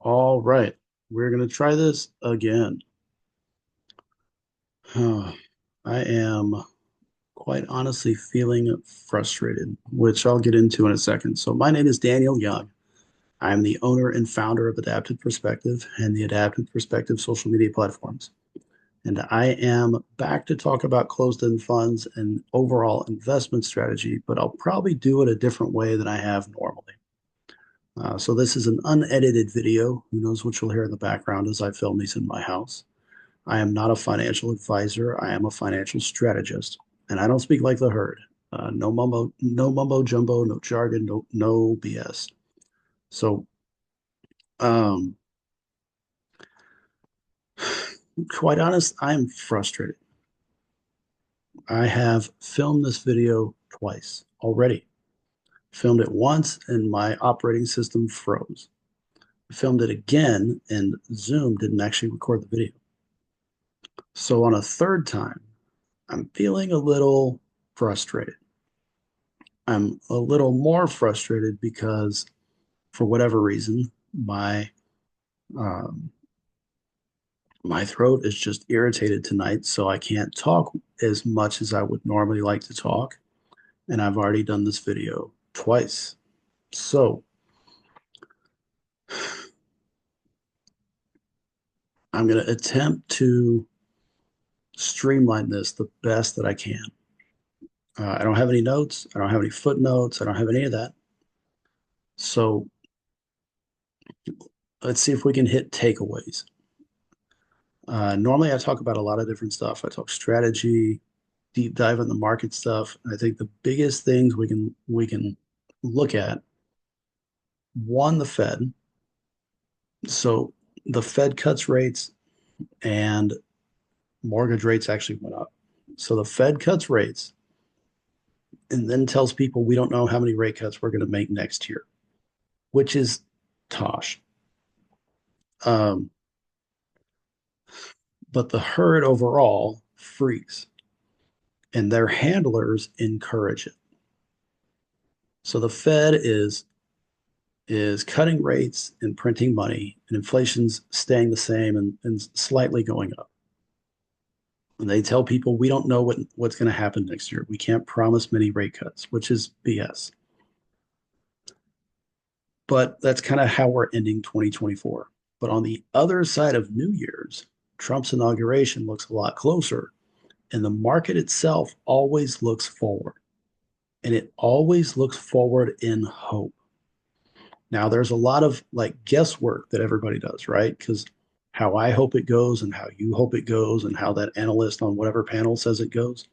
All right, we're going to try this again. I am quite honestly feeling frustrated, which I'll get into in a second. So, my name is Daniel Young. I'm the owner and founder of Adaptive Perspective and the Adaptive Perspective social media platforms. And I am back to talk about closed-end funds and overall investment strategy, but I'll probably do it a different way than I have normally. So, this is an unedited video. Who knows what you'll hear in the background as I film these in my house. I am not a financial advisor. I am a financial strategist, and I don't speak like the herd. No mumbo jumbo, no jargon, no BS. So, um, quite honest, I am frustrated. I have filmed this video twice already. Filmed it once, and my operating system froze. Filmed it again, and Zoom didn't actually record the video. So on a third time, I'm feeling a little frustrated. I'm a little more frustrated because, for whatever reason, um, my throat is just irritated tonight, so I can't talk as much as I would normally like to talk. And I've already done this video twice. So I'm going to attempt to streamline this the best that I can. I don't have any notes. I don't have any footnotes. I don't have any of that. So let's see if we can hit takeaways. Normally, I talk about a lot of different stuff. I talk strategy, deep dive in the market stuff. I think the biggest things we can look at, one, the Fed. So the Fed cuts rates and mortgage rates actually went up. So the Fed cuts rates and then tells people we don't know how many rate cuts we're going to make next year, which is tosh. Um, but the herd overall freaks, and their handlers encourage it. So the Fed is cutting rates and printing money, and inflation's staying the same and slightly going up. And they tell people we don't know what's going to happen next year. We can't promise many rate cuts, which is BS. But that's kind of how we're ending 2024. But on the other side of New Year's, Trump's inauguration looks a lot closer, and the market itself always looks forward. And it always looks forward in hope. Now, there's a lot of like guesswork that everybody does, right? Because how I hope it goes and how you hope it goes and how that analyst on whatever panel says it goes.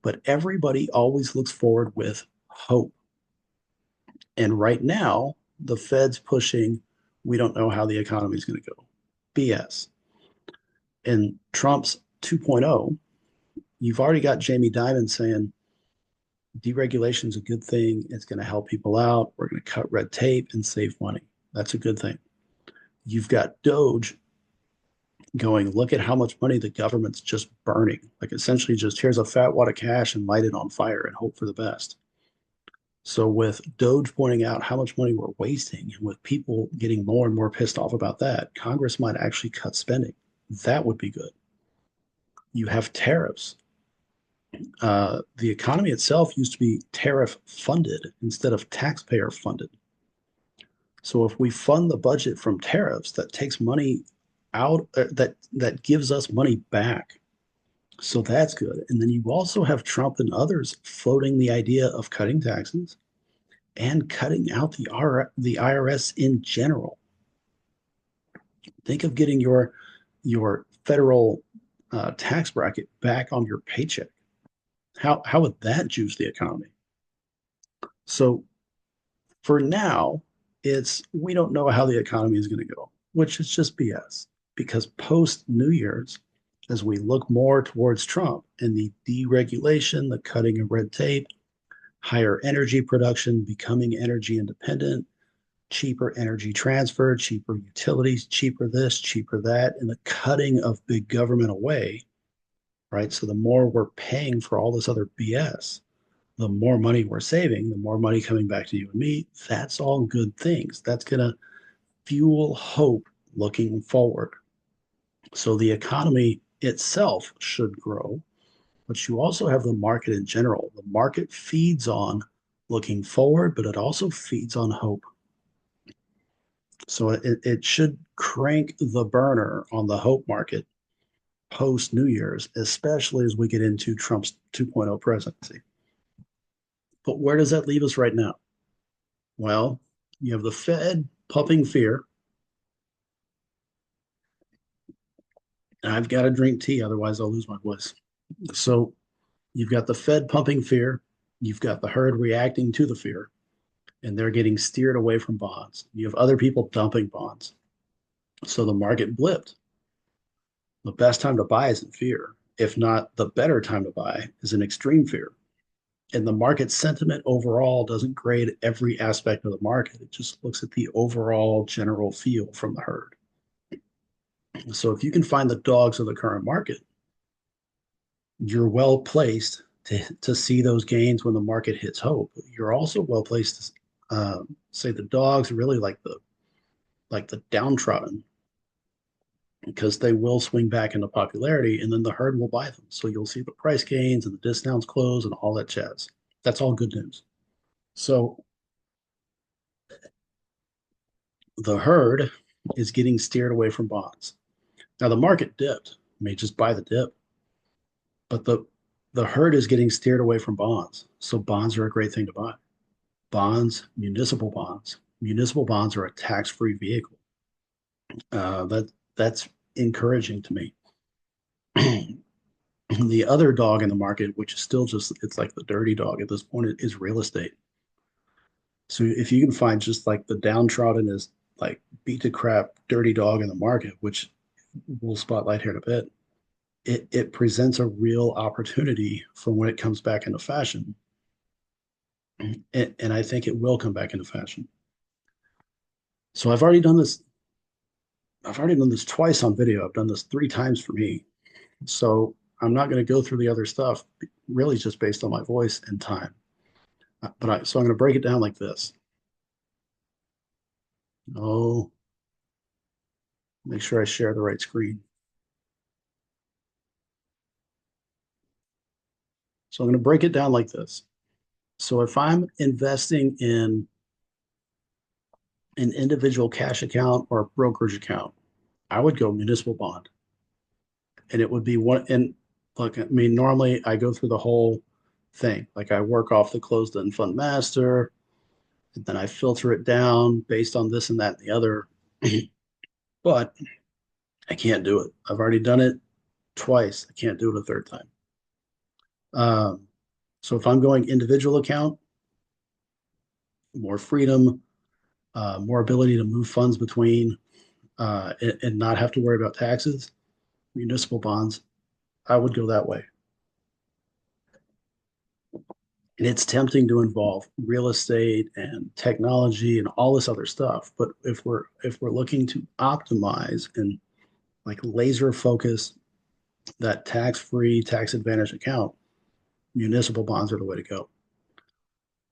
But everybody always looks forward with hope. And right now, the Fed's pushing, we don't know how the economy is going to go. BS. And Trump's 2.0, you've already got Jamie Dimon saying deregulation is a good thing. It's going to help people out. We're going to cut red tape and save money. That's a good thing. You've got Doge going, look at how much money the government's just burning. Like essentially just here's a fat wad of cash and light it on fire and hope for the best. So with Doge pointing out how much money we're wasting and with people getting more and more pissed off about that, Congress might actually cut spending. That would be good. You have tariffs. The economy itself used to be tariff funded instead of taxpayer funded. So if we fund the budget from tariffs, that takes money out, that gives us money back. So that's good. And then you also have Trump and others floating the idea of cutting taxes and cutting out the IRS in general. Think of getting your federal tax bracket back on your paycheck. How would that juice the economy? So for now, it's we don't know how the economy is going to go, which is just BS. Because post New Year's, as we look more towards Trump and the deregulation, the cutting of red tape, higher energy production, becoming energy independent, cheaper energy transfer, cheaper utilities, cheaper this, cheaper that, and the cutting of big government away, right? So the more we're paying for all this other BS, the more money we're saving, the more money coming back to you and me. That's all good things. That's going to fuel hope looking forward. So the economy itself should grow, but you also have the market in general. The market feeds on looking forward, but it also feeds on hope. So it should crank the burner on the hope market post New Year's, especially as we get into Trump's 2.0 presidency. But where does that leave us right now? Well, you have the Fed pumping fear. I've got to drink tea, otherwise, I'll lose my voice. So you've got the Fed pumping fear. You've got the herd reacting to the fear, and they're getting steered away from bonds. You have other people dumping bonds. So the market blipped. The best time to buy is in fear. If not, the better time to buy is in extreme fear. And the market sentiment overall doesn't grade every aspect of the market. It just looks at the overall general feel from the herd. So if you can find the dogs of the current market, you're well placed to see those gains when the market hits hope. You're also well placed to say the dogs really like the downtrodden because they will swing back into popularity and then the herd will buy them. So you'll see the price gains and the discounts close and all that jazz. That's all good news. So the herd is getting steered away from bonds. Now the market dipped. You may just buy the dip, but the herd is getting steered away from bonds. So bonds are a great thing to buy. Bonds, municipal bonds. Municipal bonds are a tax-free vehicle. That's encouraging to me. The other dog in the market, which is still just it's like the dirty dog at this point, is real estate. So if you can find just like the downtrodden is like beat to crap dirty dog in the market, which we'll spotlight here in a bit, it presents a real opportunity for when it comes back into fashion. And I think it will come back into fashion. So I've already done this twice on video. I've done this 3 times for me. So I'm not going to go through the other stuff, really just based on my voice and time. So I'm going to break it down like this. Oh, make sure I share the right screen. So I'm going to break it down like this. So if I'm investing in an individual cash account or a brokerage account, I would go municipal bond. And it would be one. And look, I mean, normally I go through the whole thing. Like I work off the closed end fund master, and then I filter it down based on this and that and the other. But I can't do it. I've already done it twice. I can't do it a third time. Um, so if I'm going individual account, more freedom, more ability to move funds between, and not have to worry about taxes, municipal bonds, I would go that way. And it's tempting to involve real estate and technology and all this other stuff. But if we're looking to optimize and like laser focus that tax-free, tax advantage account, municipal bonds are the way to go.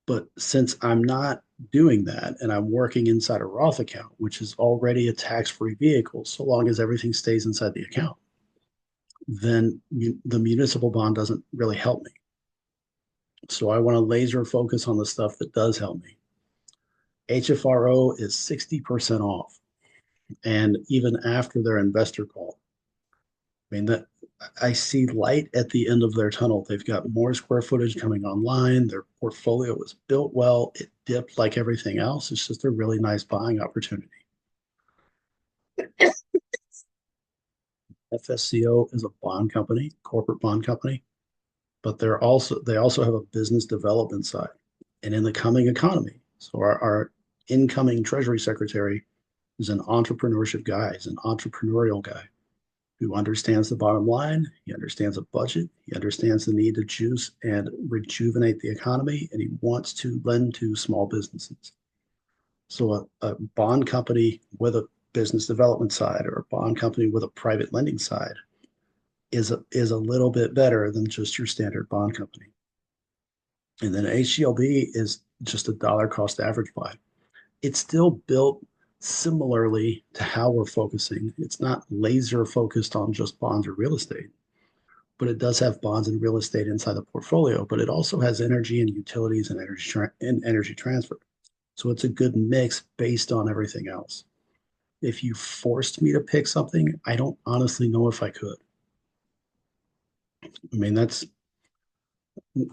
But since I'm not doing that and I'm working inside a Roth account, which is already a tax-free vehicle, so long as everything stays inside the account, then the municipal bond doesn't really help me. So I want to laser focus on the stuff that does help me. HFRO is 60% off. And even after their investor call, I mean, that I see light at the end of their tunnel. They've got more square footage coming online. Their portfolio was built well. It dipped like everything else. It's just a really nice buying opportunity. FSCO is a bond company, corporate bond company, but they also have a business development side. And in the coming economy, so our incoming Treasury Secretary is an entrepreneurship guy, he's an entrepreneurial guy who understands the bottom line. He understands a budget. He understands the need to juice and rejuvenate the economy, and he wants to lend to small businesses. So a bond company with a business development side or a bond company with a private lending side is a little bit better than just your standard bond company. And then HGLB is just a dollar cost average buy. It's still built Similarly to how we're focusing, it's not laser focused on just bonds or real estate, but it does have bonds and real estate inside the portfolio, but it also has energy and utilities and energy transfer. So it's a good mix based on everything else. If you forced me to pick something, I don't honestly know if I could. I mean, that's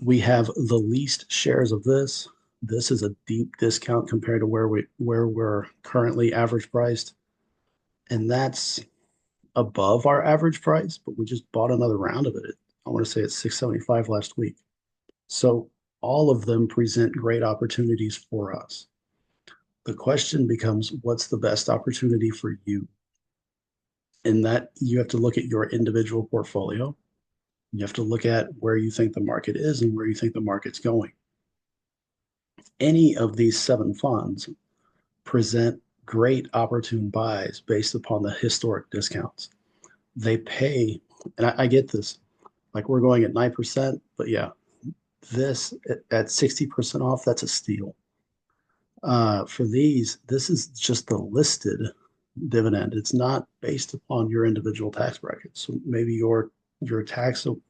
we have the least shares of this. This is a deep discount compared to where we're currently average priced, and that's above our average price. But we just bought another round of it. I want to say it's 675 last week. So all of them present great opportunities for us. The question becomes, what's the best opportunity for you? In that you have to look at your individual portfolio. You have to look at where you think the market is and where you think the market's going. Any of these seven funds present great opportune buys based upon the historic discounts. They pay, and I get this, like we're going at 9%, but yeah, this at 60% off, that's a steal. For these, this is just the listed dividend. It's not based upon your individual tax bracket. So maybe your taxable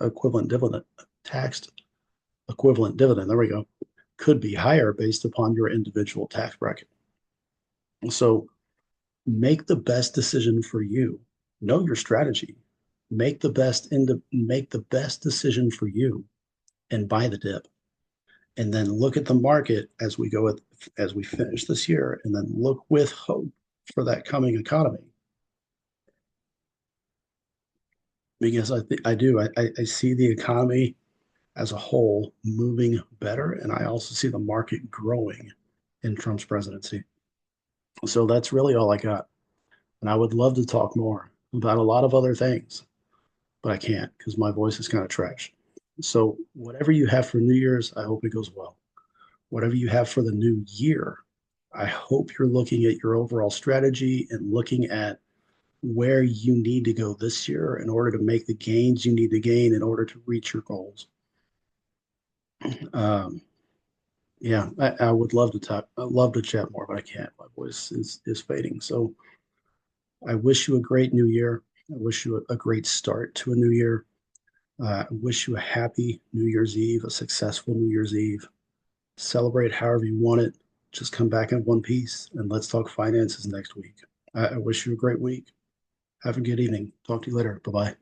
equivalent dividend taxed equivalent dividend. There we go. Could be higher based upon your individual tax bracket. So make the best decision for you. Know your strategy. Make the best decision for you and buy the dip. And then look at the market as we finish this year, and then look with hope for that coming economy. Because I see the economy as a whole moving better, and I also see the market growing in Trump's presidency. So that's really all I got. And I would love to talk more about a lot of other things, but I can't because my voice is kind of trash. So whatever you have for New Year's, I hope it goes well. Whatever you have for the new year, I hope you're looking at your overall strategy and looking at where you need to go this year in order to make the gains you need to gain in order to reach your goals. Um, yeah, I would love to talk. I'd love to chat more, but I can't. My voice is fading. So I wish you a great new year. I wish you a great start to a new year. I wish you a happy New Year's Eve, a successful New Year's Eve. Celebrate however you want it. Just come back in one piece and let's talk finances next week. I wish you a great week. Have a good evening. Talk to you later. Bye bye.